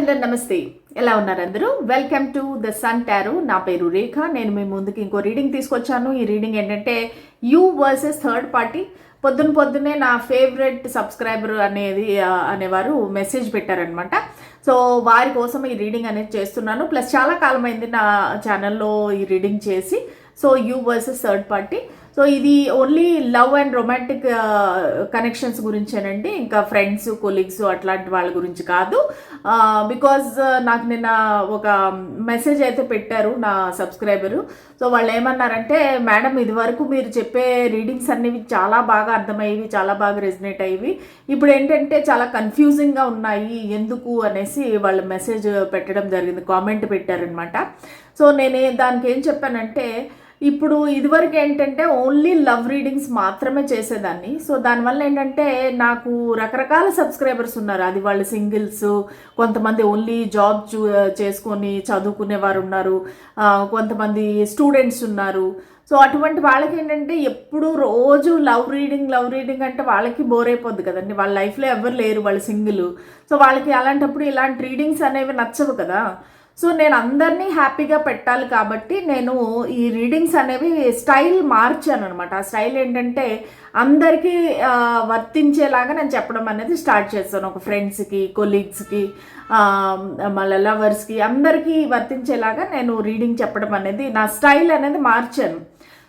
Hello నమస్తే, ఎలా ఉన్నారు అందరూ? Welcome to the Sun Tarot. నా పేరు రేఖ. నేను మీ ముందుకి ఇంకో రీడింగ్ తీసుకొచ్చాను. ఈ రీడింగ్ ఏంటంటే యూ వర్సెస్ థర్డ్ పార్టీ. పొద్దున్నే నా ఫేవరెట్ సబ్స్క్రైబర్ అనేవారు మెసేజ్ పెట్టారనమాట. సో వారి కోసం ఈ రీడింగ్ అనేది చేస్తున్నాను. ప్లస్ చాలా కాలమైంది నా ఛానల్లో ఈ రీడింగ్ చేసి. So you versus third party. So ఇది only love and romantic connections గురించేనండి, ఇంకా ఫ్రెండ్స్ కొలీగ్స్ అట్లాంటి వాళ్ళ గురించి కాదు. బికాజ్ నాకు నిన్న ఒక మెసేజ్ అయితే పెట్టారు నా సబ్స్క్రైబరు. సో వాళ్ళు ఏమన్నారంటే, మేడం ఇది వరకు మీరు చెప్పే రీడింగ్స్ అన్నివి చాలా బాగా అర్థమయ్యేవి, చాలా బాగా రెజినేట్ అయ్యేవి, ఇప్పుడు ఏంటంటే చాలా కన్ఫ్యూజింగ్గా ఉన్నాయి ఎందుకు అనేసి వాళ్ళు మెసేజ్ పెట్టడం జరిగింది, కామెంట్ పెట్టారనమాట. సో దానికి ఏం చెప్పానంటే, ఇప్పుడు ఇదివరకు ఏంటంటే ఓన్లీ లవ్ రీడింగ్స్ మాత్రమే చేసేదాన్ని. సో దానివల్ల ఏంటంటే నాకు రకరకాల సబ్స్క్రైబర్స్ ఉన్నారు. అది వాళ్ళు సింగిల్స్, కొంతమంది ఓన్లీ జాబ్ చేసుకొని చదువుకునే వారు ఉన్నారు, కొంతమంది స్టూడెంట్స్ ఉన్నారు. సో అటువంటి వాళ్ళకి ఏంటంటే ఎప్పుడు రోజు లవ్ రీడింగ్ అంటే వాళ్ళకి బోర్ అయిపోద్ది కదండి. వాళ్ళ లైఫ్లో ఎవరు లేరు, వాళ్ళు సింగిల్. సో వాళ్ళకి అలాంటప్పుడు ఇలాంటి రీడింగ్స్ అనేవి నచ్చవు కదా. సో నేను అందరినీ హ్యాపీగా పెట్టాలి కాబట్టి నేను ఈ రీడింగ్స్ అనేవి స్టైల్ మార్చాను అనమాట. ఆ స్టైల్ ఏంటంటే అందరికీ వర్తించేలాగా నేను చెప్పడం అనేది స్టార్ట్ చేస్తాను. ఒక ఫ్రెండ్స్కి, కొలీగ్స్కి, మళ్ళీ లవర్స్కి, అందరికీ వర్తించేలాగా నేను రీడింగ్ చెప్పడం అనేది నా స్టైల్ అనేది మార్చాను.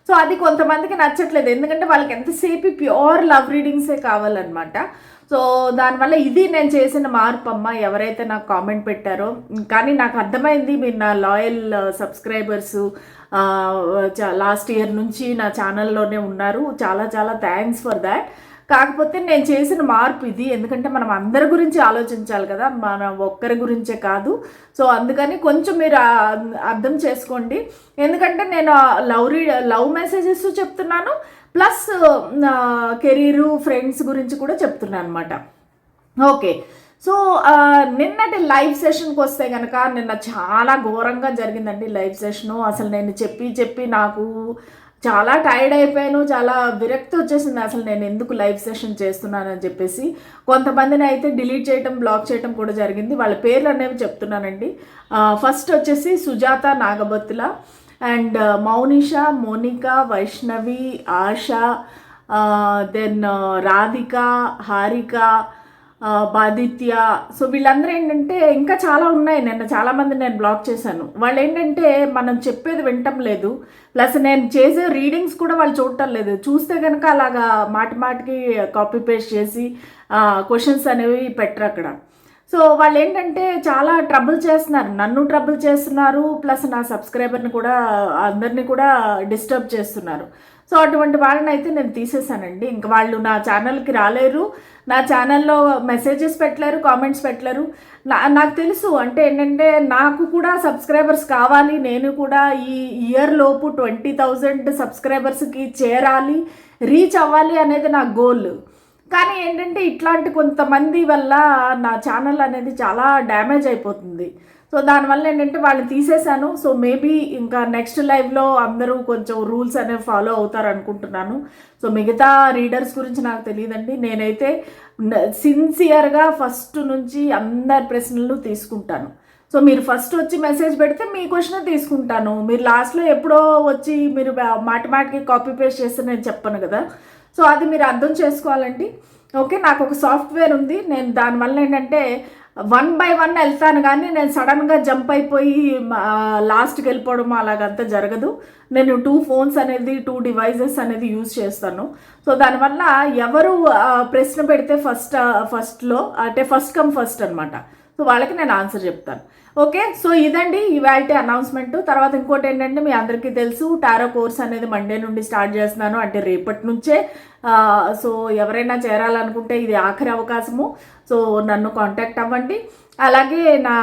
సో అది కొంతమందికి నచ్చట్లేదు, ఎందుకంటే వాళ్ళకి ఎంతసేపు ప్యూర్ లవ్ రీడింగ్సే కావాలన్నమాట. సో దానివల్ల ఇది నేను చేసిన మార్పు అమ్మ, ఎవరైతే నాకు కామెంట్ పెట్టారో. కానీ నాకు అర్థమైంది, మీరు నా లాయల్ సబ్స్క్రైబర్సు, లాస్ట్ ఇయర్ నుంచి నా ఛానల్లోనే ఉన్నారు. చాలా చాలా థ్యాంక్స్ ఫర్ దాట్. కాకపోతే నేను చేసిన మార్పు ఇది, ఎందుకంటే మనం అందరి గురించి ఆలోచించాలి కదా, మన ఒక్కరి గురించే కాదు. సో అందుకని కొంచెం మీరు అర్థం చేసుకోండి, ఎందుకంటే నేను లవ్ మెసేజెస్ చెప్తున్నాను, ప్లస్ కెరీరు, ఫ్రెండ్స్ గురించి కూడా చెప్తున్నాను అనమాట. ఓకే, సో నిన్నటి లైవ్ సెషన్కి వస్తే కనుక, నిన్న చాలా ఘోరంగా జరిగిందండి లైవ్ సెషను. అసలు నేను చెప్పి నాకు చాలా టైర్డ్ అయిపోయాను, చాలా విరక్తి వచ్చేసింది అసలు నేను ఎందుకు లైవ్ సెషన్ చేస్తున్నానని చెప్పేసి. కొంతమందిని అయితే డిలీట్ చేయటం, బ్లాక్ చేయటం కూడా జరిగింది. వాళ్ళ పేర్లు అనేవి చెప్తున్నానండి. ఫస్ట్ వచ్చేసి Sujatha Nagabattula, and Mounisha, Monika, Vaishnavi, Asha, then Radhika, Harika, Baditya. So వీళ్ళందరూ ఏంటంటే, ఇంకా చాలా ఉన్నాయి, నిన్న చాలామంది నేను బ్లాక్ చేశాను. వాళ్ళు ఏంటంటే మనం చెప్పేది వినటం లేదు, ప్లస్ నేను చేసే రీడింగ్స్ కూడా వాళ్ళు చూడటం లేదు. చూస్తే కనుక అలాగా మాటికి కాపీ పేస్ట్ చేసి క్వశ్చన్స్ అనేవి పెట్టరు అక్కడ. సో వాళ్ళు ఏంటంటే చాలా ట్రబుల్ చేస్తున్నారు, నన్ను ట్రబుల్ చేస్తున్నారు, ప్లస్ నా సబ్స్క్రైబర్ని కూడా, అందరినీ కూడా డిస్టర్బ్ చేస్తున్నారు. సో అటువంటి వాళ్ళని అయితే నేను తీసేసానండి. ఇంకా వాళ్ళు నా ఛానల్కి రాలేరు, నా ఛానల్లో మెసేజెస్ పెట్టలేరు, కామెంట్స్ పెట్టలేరు. నాకు తెలుసు, అంటే ఏంటంటే నాకు కూడా సబ్స్క్రైబర్స్ కావాలి, నేను కూడా ఈ ఇయర్ లోపు 20,000 సబ్స్క్రైబర్స్కి చేరాలి, రీచ్ అవ్వాలి అనేది నా గోల్. కానీ ఏంటంటే ఇట్లాంటి కొంతమంది వల్ల నా ఛానల్ అనేది చాలా డ్యామేజ్ అయిపోతుంది. సో దానివల్ల ఏంటంటే వాళ్ళని తీసేశాను. సో మేబీ ఇంకా నెక్స్ట్ లైవ్లో అందరూ కొంచెం రూల్స్ అనేవి ఫాలో అవుతారు అనుకుంటున్నాను. సో మిగతా రీడర్స్ గురించి నాకు తెలియదండి. నేనైతే సిన్సియర్గా ఫస్ట్ నుంచి అందరి ప్రశ్నలు తీసుకుంటాను. సో మీరు ఫస్ట్ వచ్చి మెసేజ్ పెడితే మీ క్వశ్చన్ తీసుకుంటాను. మీరు లాస్ట్లో ఎప్పుడో వచ్చి మీరు మాటికి కాపీ పేస్ట్ చేస్తే నేను చెప్పను కదా. సో అది మీరు అర్థం చేసుకోవాలండి. ఓకే, నాకు ఒక సాఫ్ట్వేర్ ఉంది, నేను దానివల్ల ఏంటంటే 1 by 1 వెళ్తాను, కానీ నేను సడన్గా జంప్ అయిపోయి లాస్ట్కి వెళ్ళిపోవడం అలాగంతా జరగదు. నేను 2 phones అనేది, 2 devices అనేది యూజ్ చేస్తాను. సో దానివల్ల ఎవరు ప్రశ్న పెడితే ఫస్ట్లో అంటే ఫస్ట్ కమ్ ఫస్ట్ అనమాట. సో వాళ్ళకి నేను ఆన్సర్ చెప్తాను. ఓకే, సో ఇదండి ఇవాల్టి అనౌన్స్మెంట్. తర్వాత ఇంకోటి ఏంటంటే, మీ అందరికీ తెలుసు టారో కోర్స్ అనేది మండే నుండి స్టార్ట్ చేస్తున్నాను, అంటే రేపటి నుంచే. సో ఎవరైనా చేరాలనుకుంటే ఇది ఆఖరి అవకాశము. సో నన్ను కాంటాక్ట్ అవ్వండి. అలాగే నా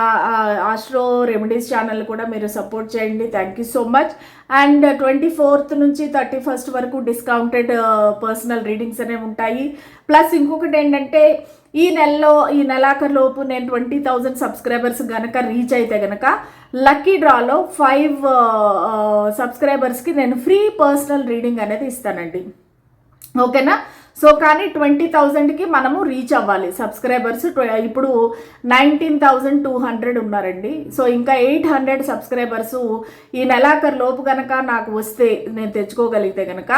ఆస్ట్రో రెమెడీస్ ఛానల్ కూడా మీరు సపోర్ట్ చేయండి. Thank you so much. And 24th నుంచి 31st వరకు డిస్కౌంటెడ్ పర్సనల్ రీడింగ్స్ అనేవి ఉంటాయి. ప్లస్ ఇంకొకటి ఏంటంటే, ఈ నెలాఖరులోపు నేను 20,000 సబ్స్క్రైబర్స్ కనుక రీచ్ అయితే కనుక లక్కీ డ్రాలో 5 సబ్స్క్రైబర్స్కి నేను ఫ్రీ పర్సనల్ రీడింగ్ అనేది ఇస్తానండి. ఓకేనా? సో కానీ 20,000కి మనము రీచ్ అవ్వాలి సబ్స్క్రైబర్స్. ఇప్పుడు 19,200 ఉన్నారండి. సో ఇంకా 800 సబ్స్క్రైబర్స్ ఈ నెలాఖరు లోపు కనుక నాకు వస్తే, నేను తెచ్చుకోగలిగితే కనుక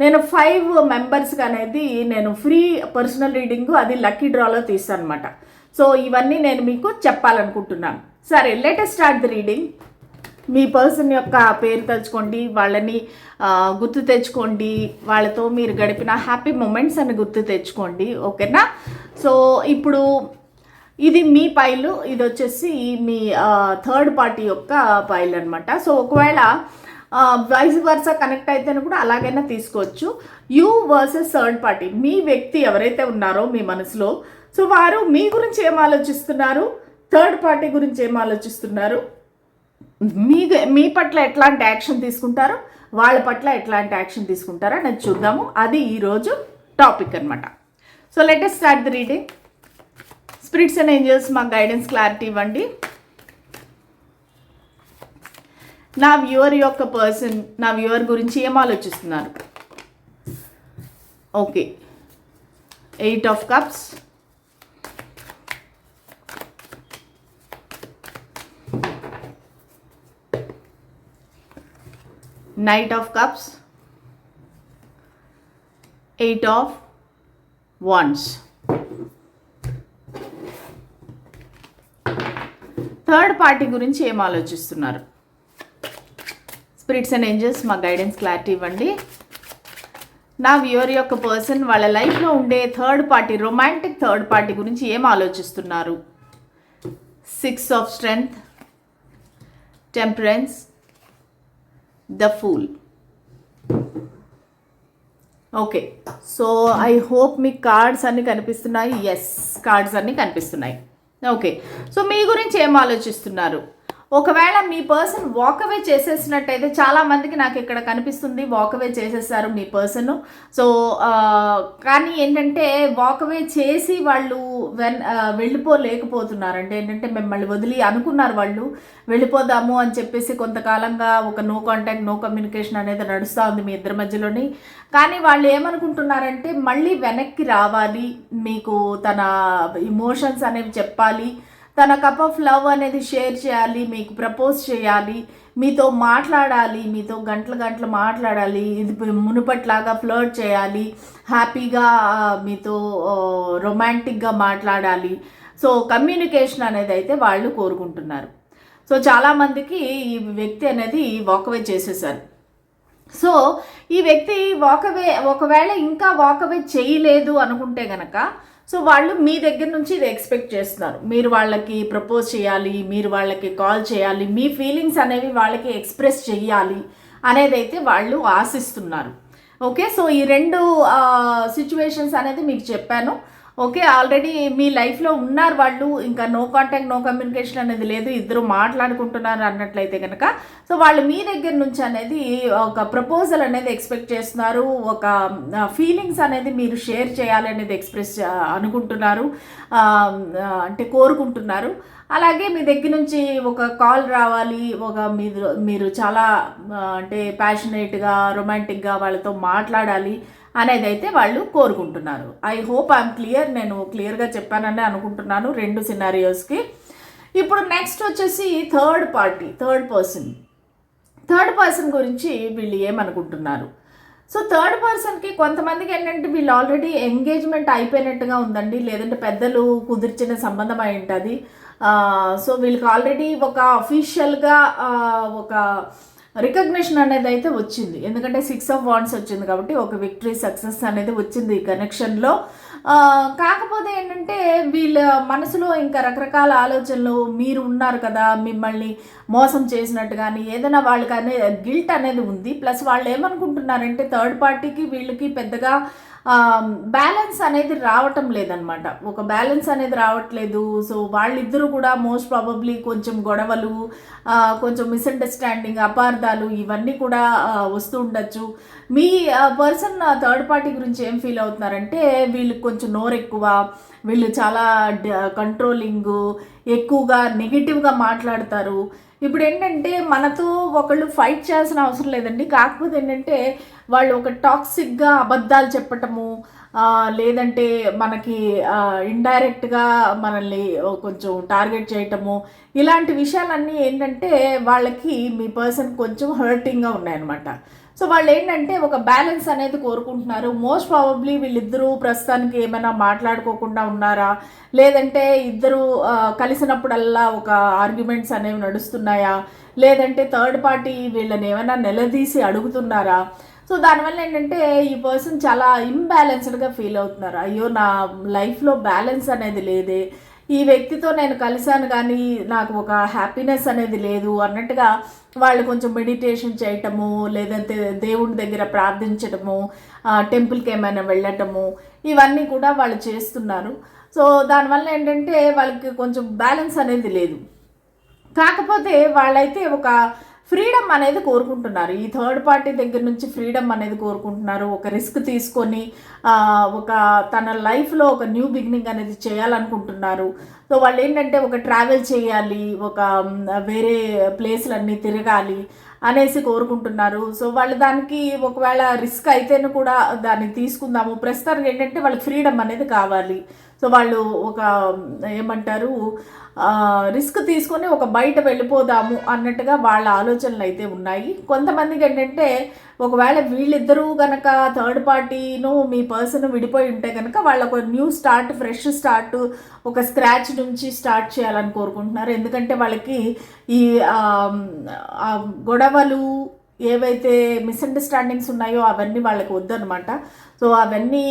నేను 5 మెంబర్స్కి అనేది నేను ఫ్రీ పర్సనల్ రీడింగ్ అది లక్కీ డ్రాలో తీస్తాను అనమాట. సో ఇవన్నీ నేను మీకు చెప్పాలనుకుంటున్నాను. సరే, let start the reading. Me person యొక్క పేరు తలుచుకోండి, వాళ్ళని గుర్తు తెచ్చుకోండి, వాళ్ళతో మీరు గడిపిన హ్యాపీ మూమెంట్స్ అని గుర్తు తెచ్చుకోండి. ఓకేనా? సో ఇప్పుడు ఇది మీ పైలు, ఇది వచ్చేసి మీ థర్డ్ పార్టీ యొక్క పైల్ అనమాట. సో ఒకవేళ వైస్ వర్సా కనెక్ట్ అయితేనే కూడా అలాగైనా తీసుకోవచ్చు. యూ వర్సెస్ థర్డ్ పార్టీ, మీ వ్యక్తి ఎవరైతే ఉన్నారో మీ మనసులో, సో వారు మీ గురించి ఏం ఆలోచిస్తున్నారు, థర్డ్ పార్టీ గురించి ఏం ఆలోచిస్తున్నారు, మీ పట్ల ఎట్లాంటి యాక్షన్ తీసుకుంటారు, వాళ్ళ పట్ల ఎట్లాంటి యాక్షన్ తీసుకుంటారో అనేది చూద్దాము. అది ఈరోజు టాపిక్ అనమాట. So let us start the reading. Spirits and angels మాకు గైడెన్స్, క్లారిటీ ఇవ్వండి. నా వ్యూవర్ యొక్క పర్సన్ నా వ్యూవర్ గురించి ఏం ఆలోచిస్తున్నారు? Okay, 8 of Cups, Knight of Cups, 8 of Wands. Third party గురించి ఏం ఆలోచిస్తున్నారు? స్పిరిట్స్ అండ్ ఏంజల్స్ మా గైడెన్స్, క్లారిటీ ఇవ్వండి. నా వ్యూవర్ యొక్క పర్సన్ వాళ్ళ లైఫ్లో ఉండే third party, romantic third party గురించి ఏం ఆలోచిస్తున్నారు? 6 of Strength, Temperance, The Fool. Okay, so I hope మీకు కార్డ్స్ అన్నీ కనిపిస్తున్నాయి. ఎస్, కార్డ్స్ అన్నీ కనిపిస్తున్నాయి. ఓకే, సో మీ గురించి ఏం ఆలోచిస్తున్నారు? ఒకవేళ మీ పర్సన్ వాకవే చేసేసినట్టయితే, చాలామందికి నాకు ఇక్కడ కనిపిస్తుంది వాకవే చేసేసారు మీ పర్సన్. సో కానీ ఏంటంటే వాకవే చేసి వాళ్ళు వెళ్ళిపోలేకపోతున్నారు. అంటే ఏంటంటే మిమ్మల్ని వదిలి అనుకున్నారు వాళ్ళు వెళ్ళిపోదాము అని చెప్పేసి, కొంతకాలంగా ఒక నో కాంటాక్ట్, నో కమ్యూనికేషన్ అనేది నడుస్తూ ఉంది మీ ఇద్దరి మధ్యలోని. కానీ వాళ్ళు ఏమనుకుంటున్నారంటే మళ్ళీ వెనక్కి రావాలి, మీకు తన ఇమోషన్స్ అనేవి చెప్పాలి, తన కప్ ఆఫ్ లవ్ అనేది షేర్ చేయాలి, మీకు ప్రపోజ్ చేయాలి, మీతో మాట్లాడాలి, మీతో గంటలు మాట్లాడాలి, ఇది మునుపట్లాగా ఫ్లర్ట్ చేయాలి, హ్యాపీగా మీతో రొమాంటిక్గా మాట్లాడాలి. సో కమ్యూనికేషన్ అనేది అయితే వాళ్ళు కోరుకుంటున్నారు. సో చాలామందికి ఈ వ్యక్తి అనేది వాకవే చేసేసారు. సో ఈ వ్యక్తి ఒకవేళ ఇంకా వాకవే చేయలేదు అనుకుంటే గనక, సో వాళ్ళు మీ దగ్గర నుంచి ఇది ఎక్స్పెక్ట్ చేస్తున్నారు. మీరు వాళ్ళకి ప్రపోజ్ చేయాలి, మీరు వాళ్ళకి కాల్ చేయాలి, మీ ఫీలింగ్స్ అనేవి వాళ్ళకి ఎక్స్ప్రెస్ చేయాలి అనేది అయితే వాళ్ళు ఆశిస్తున్నారు. ఓకే, సో ఈ 2 సిచ్యువేషన్స్ అనేది మీకు చెప్పాను. ఓకే, ఆల్రెడీ మీ లైఫ్లో ఉన్నారు వాళ్ళు, ఇంకా నో కాంటాక్ట్, నో కమ్యూనికేషన్ అనేది లేదు, ఇద్దరు మాట్లాడుకుంటున్నారు అన్నట్లయితే కనుక, సో వాళ్ళు మీ దగ్గర నుంచి అనేది ఒక ప్రపోజల్ అనేది ఎక్స్పెక్ట్ చేస్తున్నారు, ఒక ఫీలింగ్స్ అనేది మీరు షేర్ చేయాలి అనేది ఎక్స్ప్రెస్ అనుకుంటున్నారు, అంటే కోరుకుంటున్నారు. అలాగే మీ దగ్గర నుంచి ఒక కాల్ రావాలి, మీరు చాలా అంటే ప్యాషనేట్గా, రొమాంటిక్గా వాళ్ళతో మాట్లాడాలి అనేది అయితే వాళ్ళు కోరుకుంటున్నారు. ఐ హోప్ ఐఎమ్ క్లియర్, నేను క్లియర్గా చెప్పానని అనుకుంటున్నాను 2 సినారియోస్కి. ఇప్పుడు నెక్స్ట్ వచ్చేసి థర్డ్ పార్టీ, థర్డ్ పర్సన్ గురించి వీళ్ళు ఏమనుకుంటున్నారు? సో థర్డ్ పర్సన్కి కొంతమందికి ఏంటంటే వీళ్ళు ఆల్రెడీ ఎంగేజ్మెంట్ అయిపోయినట్టుగా ఉందండి, లేదంటే పెద్దలు కుదిర్చిన సంబంధం అయి ఉంటుంది. సో వీళ్ళకి ఆల్రెడీ ఒక అఫీషియల్గా ఒక రికగ్నిషన్ అనేది అయితే వచ్చింది, ఎందుకంటే 6 of Wands వచ్చింది కాబట్టి ఒక విక్టరీ, సక్సెస్ అనేది వచ్చింది ఈ కనెక్షన్లో. కాకపోతే ఏంటంటే వీళ్ళ మనసులో ఇంకా రకరకాల ఆలోచనలు, మీరు ఉన్నారు కదా, మిమ్మల్ని మోసం చేసినట్టు కానీ ఏదైనా వాళ్ళకి గిల్ట్ అనేది ఉంది. ప్లస్ వాళ్ళు ఏమనుకుంటున్నారంటే థర్డ్ పార్టీకి వీళ్ళకి పెద్దగా బ్యాలెన్స్ అనేది రావటం లేదనమాట, ఒక బ్యాలెన్స్ అనేది రావట్లేదు. సో వాళ్ళిద్దరూ కూడా మోస్ట్ ప్రాబబ్లీ కొంచెం గొడవలు, కొంచెం మిస్అండర్స్టాండింగ్, అపార్థాలు ఇవన్నీ కూడా వస్తూ ఉండొచ్చు. మీ పర్సన్ థర్డ్ పార్టీ గురించి ఏం ఫీల్ అవుతున్నారంటే వీళ్ళకి కొంచెం నోరు ఎక్కువ, వీళ్ళు చాలా కంట్రోలింగ్, ఎక్కువగా నెగిటివ్గా మాట్లాడతారు. ఇప్పుడు ఏంటంటే మనతో ఒకళ్ళు ఫైట్ చేయాల్సిన అవసరం లేదండి, కాకపోతే ఏంటంటే వాళ్ళు ఒక టాక్సిక్గా అబద్ధాలు చెప్పటము, లేదంటే మనకి ఇండైరెక్ట్గా మనల్ని కొంచెం టార్గెట్ చేయటము, ఇలాంటి విషయాలన్నీ ఏంటంటే వాళ్ళకి మీ పర్సన్ కొంచెం హర్టింగ్గా ఉన్నాయన్నమాట. సో వాళ్ళు ఏంటంటే ఒక బ్యాలెన్స్ అనేది కోరుకుంటున్నారు. మోస్ట్ ప్రాబబ్లీ వీళ్ళిద్దరూ ప్రస్తుతానికి ఏమైనా మాట్లాడుకోకుండా ఉన్నారా, లేదంటే ఇద్దరు కలిసినప్పుడల్లా ఒక ఆర్గ్యుమెంట్స్ అనేవి నడుస్తున్నాయా, లేదంటే థర్డ్ పార్టీ వీళ్ళని ఏమైనా నిలదీసి అడుగుతున్నారా. సో దానివల్ల ఏంటంటే ఈ పర్సన్ చాలా ఇంబ్యాలెన్స్డ్గా ఫీల్ అవుతున్నారు. అయ్యో నా లైఫ్లో బ్యాలెన్స్ అనేది లేదే, ఈ వ్యక్తితో నేను కలిశాను కానీ నాకు ఒక హ్యాపీనెస్ అనేది లేదు అన్నట్టుగా వాళ్ళు కొంచెం మెడిటేషన్ చేయటము, లేదంటే దేవుడి దగ్గర ప్రార్థించటము, టెంపుల్కి ఏమైనా వెళ్ళటము, ఇవన్నీ కూడా వాళ్ళు చేస్తున్నారు. సో దానివల్ల ఏంటంటే వాళ్ళకి కొంచెం బ్యాలెన్స్ అనేది లేదు. కాకపోతే వాళ్ళైతే ఒక ఫ్రీడమ్ అనేది కోరుకుంటున్నారు. ఈ థర్డ్ పార్టీ దగ్గర నుంచి ఫ్రీడమ్ అనేది కోరుకుంటున్నారు. ఒక రిస్క్ తీసుకొని ఒక తన లైఫ్లో ఒక న్యూ బిగినింగ్ అనేది చేయాలనుకుంటున్నారు. సో వాళ్ళు ఏంటంటే ఒక ట్రావెల్ చేయాలి, ఒక వేరే ప్లేస్లన్నీ తిరగాలి అనేసి కోరుకుంటున్నారు. సో వాళ్ళు దానికి ఒకవేళ రిస్క్ అయితేనే కూడా దాన్ని తీసుకుందాము. ప్రస్తుతానికి ఏంటంటే వాళ్ళకి ఫ్రీడమ్ అనేది కావాలి. సో వాళ్ళు ఒక ఏమంటారు రిస్క్ తీసుకొని ఒక బయట వెళ్ళిపోదాము అన్నట్టుగా వాళ్ళ ఆలోచనలు అయితే ఉన్నాయి. కొంతమందికి ఏంటంటే ఒకవేళ వీళ్ళిద్దరూ కనుక థర్డ్ పార్టీను మీ పర్సన్ విడిపోయి ఉంటే కనుక వాళ్ళ ఒక న్యూ స్టార్ట్, ఫ్రెష్ స్టార్ట్, ఒక స్క్రాచ్ నుంచి స్టార్ట్ చేయాలని కోరుకుంటున్నారు. ఎందుకంటే వాళ్ళకి ఈ గొడవలు ఏవైతే మిస్అండర్స్టాండింగ్స్ ఉన్నాయో అవన్నీ వాళ్ళకి వద్దనమాట. సో అవన్నీ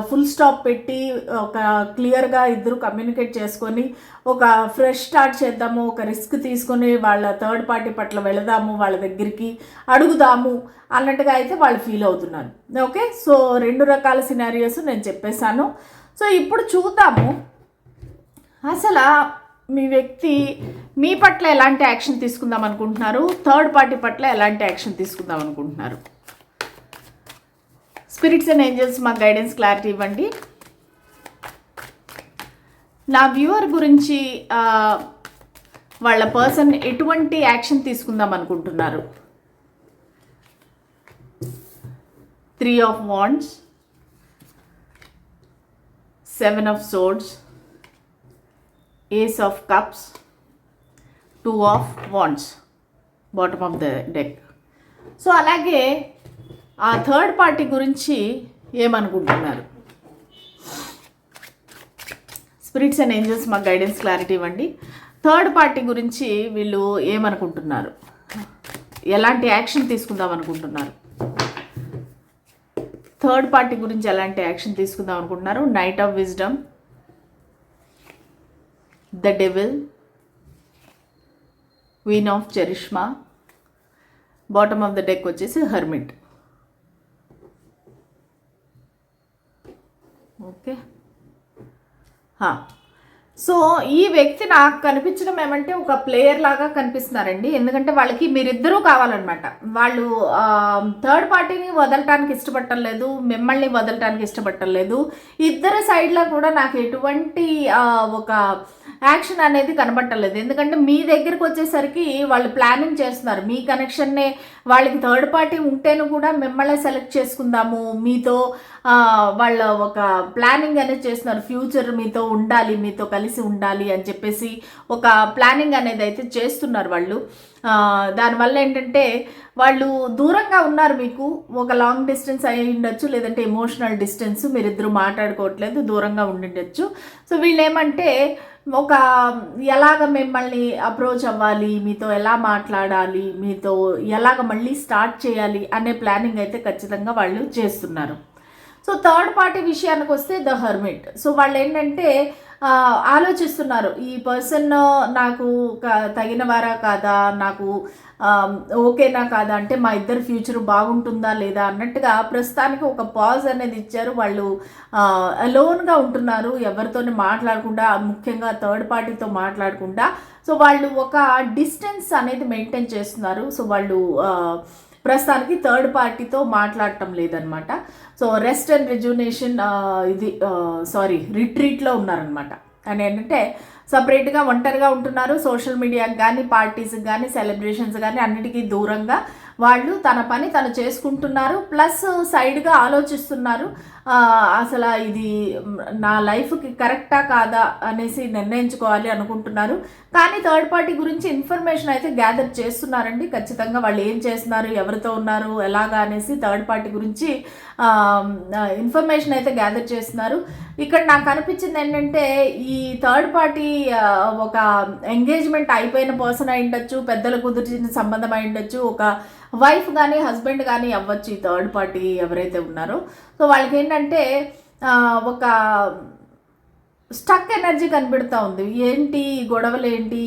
ఫుల్ స్టాప్ పెట్టి ఒక క్లియర్గా ఇద్దరు కమ్యూనికేట్ చేసుకొని ఒక ఫ్రెష్ స్టార్ట్ చేద్దాము, ఒక రిస్క్ తీసుకొని వాళ్ళ థర్డ్ పార్టీ పట్ల వెళదాము, వాళ్ళ దగ్గరికి అడుగుదాము అన్నట్టుగా అయితే వాళ్ళు ఫీల్ అవుతున్నారు. ఓకే, సో 2 రకాల సినారియోస్ నేను చెప్పేశాను. సో ఇప్పుడు చూద్దాము అసలు మీ వ్యక్తి మీ పట్ల ఎలాంటి యాక్షన్ తీసుకుందాం అనుకుంటున్నారు, థర్డ్ పార్టీ పట్ల ఎలాంటి యాక్షన్ తీసుకుందాం అనుకుంటున్నారు. స్పిరిట్స్ అండ్ ఏంజల్స్ మాకు గైడెన్స్, క్లారిటీ ఇవ్వండి. నా వ్యూవర్ గురించి వాళ్ళ పర్సన్ ఎటువంటి యాక్షన్ తీసుకుందాం అనుకుంటున్నారు. 3 of Wands, 7 of Swords, Ace of Cups, 2 of Wands, bottom of the deck. So అలాగే ఆ థర్డ్ పార్టీ గురించి ఏమనుకుంటున్నారు. స్పిరిట్స్ అండ్ ఏంజల్స్ మాకు గైడెన్స్, క్లారిటీ ఇవ్వండి. థర్డ్ పార్టీ గురించి వీళ్ళు ఏమనుకుంటున్నారు, ఎలాంటి యాక్షన్ తీసుకుందాం అనుకుంటున్నారు. థర్డ్ పార్టీ గురించి ఎలాంటి యాక్షన్ తీసుకుందాం అనుకుంటున్నారు. Knight of wisdom, the devil, queen of charisma, bottom of the deck వచ్చేసి హెర్మిట్. ఓకే, సో ఈ వ్యక్తి నాకు కనిపించడం ఏమంటే ఒక ప్లేయర్ లాగా కనిపిస్తున్నారండి. ఎందుకంటే వాళ్ళకి మీరిద్దరూ కావాలన్నమాట. వాళ్ళు థర్డ్ పార్టీని వదలటానికి ఇష్టపడటం లేదు, మిమ్మల్ని వదలటానికి ఇష్టపడటం లేదు. ఇద్దరు సైడ్లో కూడా నాకు ఎటువంటి ఒక యాక్షన్ అనేది కనబడటలేదు. ఎందుకంటే మీ దగ్గరికి వచ్చేసరికి వాళ్ళు ప్లానింగ్ చేస్తున్నారు. మీ కనెక్షన్నే వాళ్ళకి థర్డ్ పార్టీ ఉంటేను కూడా మిమ్మల్ని సెలెక్ట్ చేసుకుందాము, మీతో వాళ్ళ ఒక ప్లానింగ్ అనేది చేస్తున్నారు. ఫ్యూచర్ మీతో ఉండాలి, మీతో కలిసి ఉండాలి అని చెప్పేసి ఒక ప్లానింగ్ అనేది అయితే చేస్తున్నారు వాళ్ళు. దానివల్ల ఏంటంటే వాళ్ళు దూరంగా ఉన్నారు మీకు. ఒక లాంగ్ డిస్టెన్స్ అయి ఉండొచ్చు, లేదంటే ఎమోషనల్ డిస్టెన్స్, మీరిద్దరూ మాట్లాడుకోవట్లేదు, దూరంగా ఉండిండొచ్చు. సో వీళ్ళు ఏమంటే ఒక ఎలాగ మిమ్మల్ని అప్రోచ్ అవ్వాలి, మీతో ఎలా మాట్లాడాలి, మీతో ఎలాగ మళ్ళీ స్టార్ట్ చేయాలి అనే ప్లానింగ్ అయితే ఖచ్చితంగా వాళ్ళు చేస్తున్నారు. సో థర్డ్ పార్టీ విషయానికి వస్తే ద హెర్మిట్. సో వాళ్ళు ఏంటంటే ఆలోచిస్తున్నారు, ఈ పర్సన్ నాకు తగినవారా కాదా, నాకు ఓకేనా కాదా, అంటే మా ఇద్దరు ఫ్యూచర్ బాగుంటుందా లేదా అన్నట్టుగా ప్రస్తుతానికి ఒక పాజ్ అనేది ఇచ్చారు. వాళ్ళు అలోన్గా ఉంటున్నారు, ఎవరితోని మాట్లాడకుండా, ముఖ్యంగా థర్డ్ పార్టీతో మాట్లాడకుండా. సో వాళ్ళు ఒక డిస్టెన్స్ అనేది మెయింటైన్ చేస్తున్నారు. సో వాళ్ళు ప్రస్తుతానికి థర్డ్ పార్టీతో మాట్లాడటం లేదనమాట. సో రెస్ట్ అండ్ రిజునేషన్ రిట్రీట్లో ఉన్నారనమాట. అని ఏంటంటే సపరేట్గా ఒంటరిగా ఉంటున్నారు. సోషల్ మీడియాకి కానీ, పార్టీస్కి కానీ, సెలబ్రేషన్స్ కానీ అన్నిటికీ దూరంగా వాళ్ళు తన పని తను చేసుకుంటున్నారు, ప్లస్ సైడ్గా ఆలోచిస్తున్నారు. అసలు ఇది నా లైఫ్కి కరెక్టా కాదా అనేసి నిర్ణయించుకోవాలి అనుకుంటున్నారు. కానీ థర్డ్ పార్టీ గురించి ఇన్ఫర్మేషన్ అయితే గ్యాదర్ చేస్తున్నారండి. ఖచ్చితంగా వాళ్ళు ఏం చేస్తున్నారు, ఎవరితో ఉన్నారు, ఎలాగా అనేసి థర్డ్ పార్టీ గురించి ఇన్ఫర్మేషన్ అయితే గ్యాదర్ చేస్తున్నారు. ఇక్కడ నాకు అనిపించింది ఏంటంటే ఈ థర్డ్ పార్టీ ఒక ఎంగేజ్మెంట్ అయిపోయిన పర్సన్ అయి ఉండొచ్చు, పెద్దల కుదిర్చిన సంబంధం అయి ఉండొచ్చు, ఒక వైఫ్ కానీ హస్బెండ్ కానీ అవ్వచ్చు ఈ థర్డ్ పార్టీ ఎవరైతే ఉన్నారో. సో వాళ్ళకి ఏంటంటే ఒక స్టక్ ఎనర్జీ కనిపెడుతూ ఉంది. ఏంటి గొడవలు, ఏంటి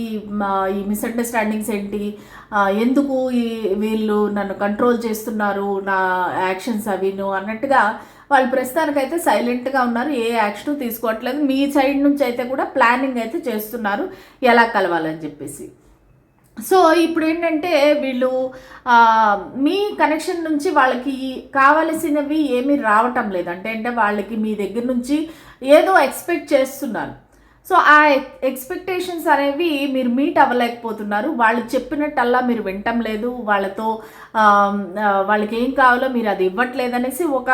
ఈ మిస్అండర్స్టాండింగ్స్ ఏంటి, ఎందుకు వీళ్ళు నన్ను కంట్రోల్ చేస్తున్నారు, నా యాక్షన్స్ అవిను అన్నట్టుగా వాళ్ళు ప్రస్తుతానికైతే సైలెంట్గా ఉన్నారు. ఏ యాక్షన్ తీసుకోవట్లేదు. మీ సైడ్ నుంచి అయితే కూడా ప్లానింగ్ అయితే చేస్తున్నారు ఎలా కలవాలని చెప్పేసి. సో ఇప్పుడు ఏంటంటే వీళ్ళు మీ కనెక్షన్ నుంచి వాళ్ళకి కావలసినవి ఏమీ రావటం లేదు. అంటే వాళ్ళకి మీ దగ్గర నుంచి ఏదో ఎక్స్పెక్ట్ చేస్తున్నారు. సో ఆ ఎక్స్పెక్టేషన్స్ అనేవి మీరు మీట్ అవ్వలేకపోతున్నారు. వాళ్ళు చెప్పినట్టల్లా మీరు వినటం లేదు. వాళ్ళకి ఏం కావాలో మీరు అది ఇవ్వట్లేదు అనేసి ఒక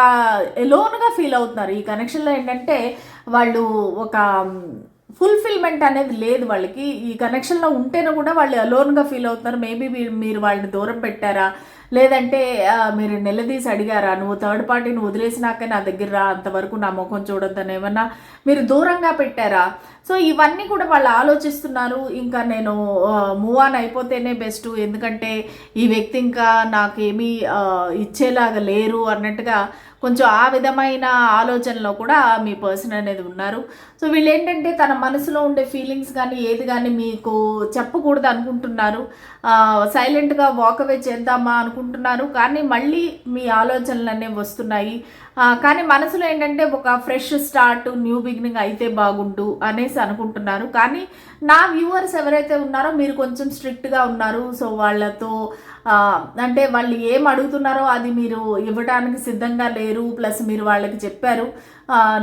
ఎలోన్గా ఫీల్ అవుతున్నారు. ఈ కనెక్షన్లో ఏంటంటే వాళ్ళు ఒక ఫుల్ఫిల్మెంట్ అనేది లేదు వాళ్ళకి. ఈ కనెక్షన్లో ఉంటేనే కూడా వాళ్ళు అలోన్గా ఫీల్ అవుతున్నారు. మేబీ మీరు వాళ్ళని దూరం పెట్టారా, లేదంటే మీరు నిలదీసి అడిగారా, నువ్వు థర్డ్ పార్టీని వదిలేసినాక నా దగ్గర రా, అంతవరకు నా ముఖం చూడొద్దని ఏమన్నా మీరు దూరంగా పెట్టారా? సో ఇవన్నీ కూడా వాళ్ళు ఆలోచిస్తున్నారు. ఇంకా నేను మూవ్ ఆన్ అయిపోతేనే బెస్ట్, ఎందుకంటే ఈ వ్యక్తి ఇంకా నాకేమీ ఇచ్చేలాగా లేరు అన్నట్టుగా కొంచెం ఆ విధమైన ఆలోచనలో కూడా మీ పర్సన్ అనేది ఉన్నారు. సో వీళ్ళు ఏంటంటే తన మనసులో ఉండే ఫీలింగ్స్ కానీ ఏది కానీ మీకు చెప్పకూడదు అనుకుంటున్నారు. సైలెంట్గా వాకవే చేద్దామా అనుకుంటున్నారు. కానీ మళ్ళీ మీ ఆలోచనలు అనేవి వస్తున్నాయి. కానీ మనసులో ఏంటంటే ఒక ఫ్రెష్ స్టార్ట్, న్యూ బిగినింగ్ అయితే బాగుండు అనేసి అనుకుంటున్నారు. కానీ నా వ్యూవర్స్ ఎవరైతే ఉన్నారో మీరు కొంచెం స్ట్రిక్ట్గా ఉన్నారు. సో వాళ్ళతో అంటే వాళ్ళు ఏం అడుగుతున్నారో అది మీరు ఇవ్వడానికి సిద్ధంగా లేరు. ప్లస్ మీరు వాళ్ళకి చెప్పారు,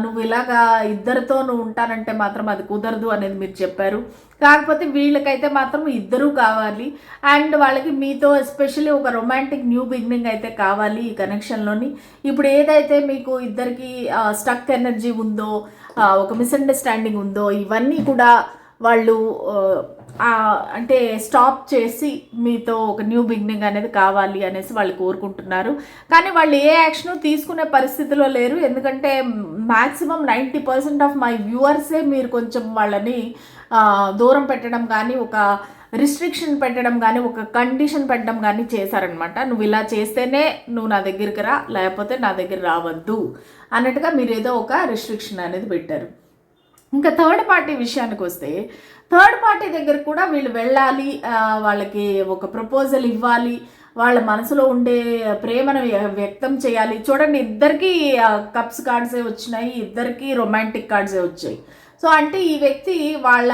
నువ్వు ఇలాగా ఇద్దరితో నువ్వు ఉంటానంటే మాత్రం అది కుదరదు అనేది మీరు చెప్పారు. కాకపోతే వీళ్ళకైతే మాత్రం ఇద్దరూ కావాలి. అండ్ వాళ్ళకి మీతో ఎస్పెషల్లీ ఒక రొమాంటిక్ న్యూ బిగినింగ్ అయితే కావాలి ఈ కనెక్షన్లోని. ఇప్పుడు ఏదైతే మీకు ఇద్దరికి స్టక్ ఎనర్జీ ఉందో, ఒక మిస్అండర్స్టాండింగ్ ఉందో, ఇవన్నీ కూడా వాళ్ళు అంటే స్టాప్ చేసి మీతో ఒక న్యూ బిగినింగ్ అనేది కావాలి అనేసి వాళ్ళు కోరుకుంటున్నారు. కానీ వాళ్ళు ఏ యాక్షన్ తీసుకునే పరిస్థితిలో లేరు. ఎందుకంటే మ్యాక్సిమం 90% ఆఫ్ మై వ్యూవర్సే మీరు కొంచెం వాళ్ళని దూరం పెట్టడం కానీ, ఒక రిస్ట్రిక్షన్ పెట్టడం కానీ, ఒక కండిషన్ పెట్టడం కానీ చేశారనమాట. నువ్వు ఇలా చేస్తేనే నువ్వు నా దగ్గరికి రా, లేకపోతే నా దగ్గర రావద్దు అన్నట్టుగా మీరు ఏదో ఒక రిస్ట్రిక్షన్ అనేది పెట్టారు. ఇంకా థర్డ్ పార్టీ విషయానికి వస్తే, థర్డ్ పార్టీ దగ్గర కూడా వీళ్ళు వెళ్ళాలి, వాళ్ళకి ఒక ప్రపోజల్ ఇవ్వాలి, వాళ్ళ మనసులో ఉండే ప్రేమను వ్యక్తం చేయాలి. చూడండి, ఇద్దరికి కప్స్ కార్డ్సే వచ్చినాయి, ఇద్దరికి రొమాంటిక్ కార్డ్సే వచ్చాయి. సో అంటే ఈ వ్యక్తి వాళ్ళ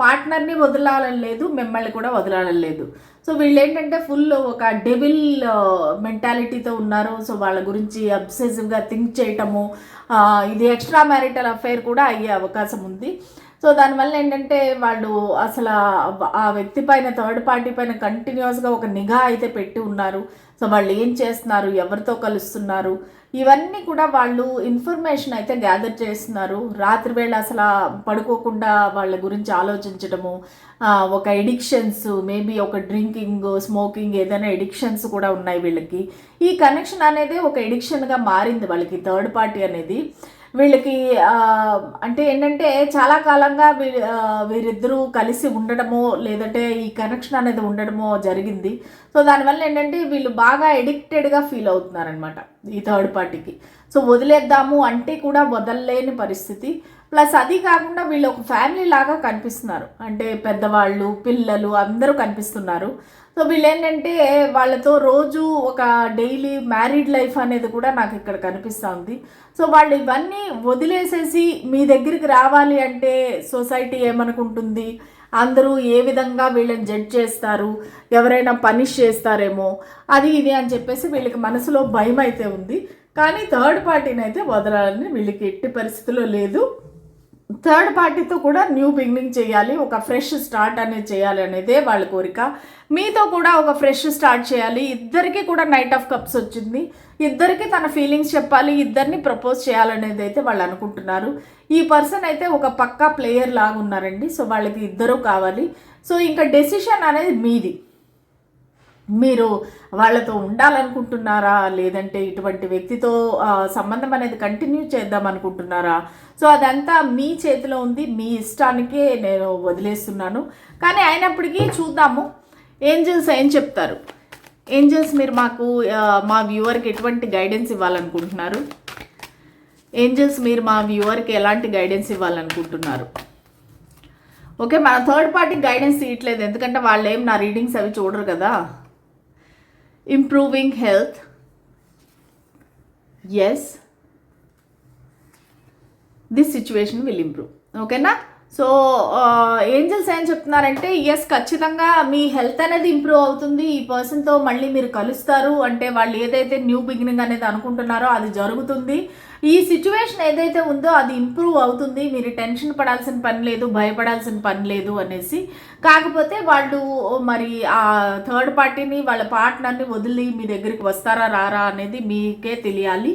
పార్ట్నర్ని వదలాలని లేదు, మిమ్మల్ని కూడా వదలాలని లేదు. సో వీళ్ళు ఏంటంటే ఫుల్ ఒక డెవిల్ మెంటాలిటీతో ఉన్నారు. సో వాళ్ళ గురించి అబ్సెసివ్గా థింక్ చేయటము, ఇది ఎక్స్ట్రా మ్యారిటల్ అఫైర్ కూడా అయ్యే అవకాశం ఉంది. సో దానివల్ల ఏంటంటే వాళ్ళు అసలు ఆ వ్యక్తి పైన, థర్డ్ పార్టీ పైన కంటిన్యూస్గా ఒక నిఘా అయితే పెట్టి ఉన్నారు. సో వాళ్ళు ఏం చేస్తున్నారు, ఎవరితో కలుస్తున్నారు, ఇవన్నీ కూడా వాళ్ళు ఇన్ఫర్మేషన్ అయితే గ్యాదర్ చేస్తున్నారు. రాత్రి వేళ అసలు పడుకోకుండా వాళ్ళ గురించి ఆలోచించడము, ఒక ఎడిక్షన్స్, మేబీ ఒక డ్రింకింగ్, స్మోకింగ్, ఏదైనా ఎడిక్షన్స్ కూడా ఉన్నాయి వీళ్ళకి. ఈ కనెక్షన్ అనేది ఒక ఎడిక్షన్గా మారింది వాళ్ళకి, థర్డ్ పార్టీ అనేది. వీళ్ళకి అంటే ఏంటంటే చాలా కాలంగా వీరిద్దరూ కలిసి ఉండడమో, లేదంటే ఈ కనెక్షన్ అనేది ఉండడమో జరిగింది. సో దానివల్ల ఏంటంటే వీళ్ళు బాగా ఎడిక్టెడ్గా ఫీల్ అవుతున్నారనమాట ఈ థర్డ్ పార్టీకి. సో వదిలేద్దాము అంటే కూడా వదలలేని పరిస్థితి. ప్లస్ అది కాకుండా వీళ్ళు ఒక ఫ్యామిలీ లాగా కనిపిస్తున్నారు. అంటే పెద్దవాళ్ళు, పిల్లలు అందరూ కనిపిస్తున్నారు. సో వీళ్ళు ఏంటంటే వాళ్ళతో రోజు ఒక డైలీ మ్యారీడ్ లైఫ్ అనేది కూడా నాకు ఇక్కడ కనిపిస్తూ ఉంది. సో వాళ్ళు ఇవన్నీ వదిలేసేసి మీ దగ్గరికి రావాలి అంటే సొసైటీ ఏమనుకుంటుంది, అందరూ ఏ విధంగా వీళ్ళని జడ్జ్ చేస్తారు, ఎవరైనా పనిష్ చేస్తారేమో, అది ఇది అని చెప్పేసి వీళ్ళకి మనసులో భయం అయితే ఉంది. కానీ థర్డ్ పార్టీని అయితే వదలాలని వీళ్ళకి ఎట్టి పరిస్థితుల్లో లేదు. థర్డ్ పార్టీతో కూడా న్యూ బిగినింగ్ చేయాలి, ఒక ఫ్రెష్ స్టార్ట్ అనేది చేయాలి అనేదే వాళ్ళ కోరిక. మీతో కూడా ఒక ఫ్రెష్ స్టార్ట్ చేయాలి. ఇద్దరికి కూడా నైట్ ఆఫ్ కప్స్ వచ్చింది. ఇద్దరికి తన ఫీలింగ్స్ చెప్పాలి, ఇద్దరిని ప్రపోజ్ చేయాలనేది అయితే వాళ్ళు అనుకుంటున్నారు. ఈ పర్సన్ అయితే ఒక పక్కా ప్లేయర్ లాగా ఉన్నారండి. సో వాళ్ళకి ఇద్దరు కావాలి. సో ఇంకా డెసిషన్ అనేది మీది. మీరు వాళ్ళతో ఉండాలనుకుంటున్నారా, లేదంటే ఇటువంటి వ్యక్తితో సంబంధం అనేది కంటిన్యూ చేద్దాం అనుకుంటున్నారా? సో అదంతా మీ చేతిలో ఉంది. మీ ఇష్టానికే నేను వదిలేస్తున్నాను. కానీ అయినప్పటికీ చూద్దాము ఏంజల్స్ ఏం చెప్తారు. ఏంజల్స్ మీరు మాకు మా వ్యూవర్కి ఎటువంటి గైడెన్స్ ఇవ్వాలనుకుంటున్నారు? ఏంజల్స్ మీరు మా వ్యూవర్కి ఎలాంటి గైడెన్స్ ఇవ్వాలనుకుంటున్నారు? ఓకే, మన థర్డ్ పార్టీ గైడెన్స్ ఇవ్వట్లేదు, ఎందుకంటే వాళ్ళు ఏం నా రీడింగ్స్ అవి చూడరు కదా. Improving health, yes, this situation will improve. ఓకేనా? సో ఏంజల్స్ ఏం చెప్తున్నారంటే ఎస్, ఖచ్చితంగా మీ హెల్త్ అనేది ఇంప్రూవ్ అవుతుంది. ఈ పర్సన్తో మళ్ళీ మీరు కలుస్తారు. అంటే వాళ్ళు ఏదైతే న్యూ బిగినింగ్ అనేది అనుకుంటున్నారో అది జరుగుతుంది. ఈ సిచ్యువేషన్ ఏదైతే ఉందో అది ఇంప్రూవ్ అవుతుంది. మీరు టెన్షన్ పడాల్సిన పని లేదు, భయపడాల్సిన పని లేదు అనేసి. కాకపోతే వాళ్ళు మరి ఆ థర్డ్ పార్టీని, వాళ్ళ పార్ట్నర్ని వదిలి మీ దగ్గరికి వస్తారా రారా అనేది మీకే తెలియాలి.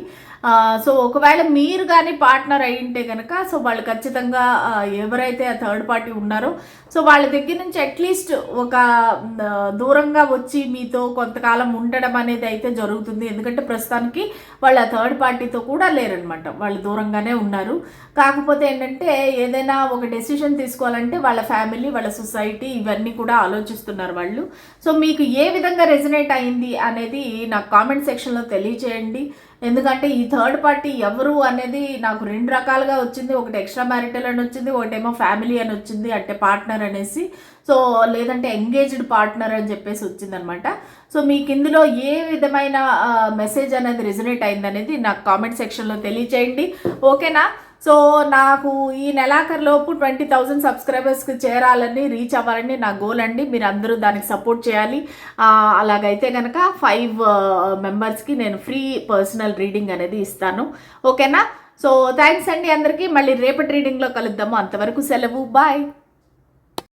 సో ఒకవేళ మీరు కానీ పార్ట్నర్ అయ్యింటే కనుక సో వాళ్ళు ఖచ్చితంగా ఎవరైతే ఆ థర్డ్ పార్టీ ఉన్నారో సో వాళ్ళ దగ్గర నుంచి అట్లీస్ట్ ఒక దూరంగా వచ్చి మీతో కొంతకాలం ఉండడం అనేది అయితే జరుగుతుంది. ఎందుకంటే ప్రస్తుతానికి వాళ్ళు ఆ థర్డ్ పార్టీతో కూడా లేరనమాట, వాళ్ళు దూరంగానే ఉన్నారు. కాకపోతే ఏంటంటే ఏదైనా ఒక డెసిషన్ తీసుకోవాలంటే వాళ్ళ ఫ్యామిలీ, వాళ్ళ సొసైటీ ఇవన్నీ కూడా ఆలోచిస్తున్నారు వాళ్ళు. సో మీకు ఏ విధంగా రెజనేట్ అయింది అనేది నాకు కామెంట్ సెక్షన్లో తెలియచేయండి. ఎందుకంటే ఈ థర్డ్ పార్టీ ఎవరు అనేది నాకు రెండు రకాలుగా వచ్చింది. ఒకటి ఎక్స్ట్రా మ్యారిటల్ అని వచ్చింది, ఒకటేమో ఫ్యామిలీ అని వచ్చింది, అంటే పార్ట్నర్ అనేసి. సో లేదంటే ఎంగేజ్డ్ పార్ట్నర్ అని చెప్పేసి వచ్చిందనమాట. సో మీకు ఇందులో ఏ విధమైన మెసేజ్ అనేది రెజనేట్ అయింది అనేది నాకు కామెంట్ సెక్షన్లో తెలియచేయండి. ఓకేనా? సో నాకు ఈ నెలాఖరులోపు 20,000 సబ్స్క్రైబర్స్కి చేరాలని, రీచ్ అవ్వాలని నా గోల్ అండి. మీరు అందరూ దానికి సపోర్ట్ చేయాలి. అలాగైతే కనుక 5 మెంబర్స్కి నేను ఫ్రీ పర్సనల్ రీడింగ్ అనేది ఇస్తాను. ఓకేనా? సో థ్యాంక్స్ అండి అందరికీ. మళ్ళీ రేపటి రీడింగ్లో కలుద్దాము. అంతవరకు సెలవు, బాయ్.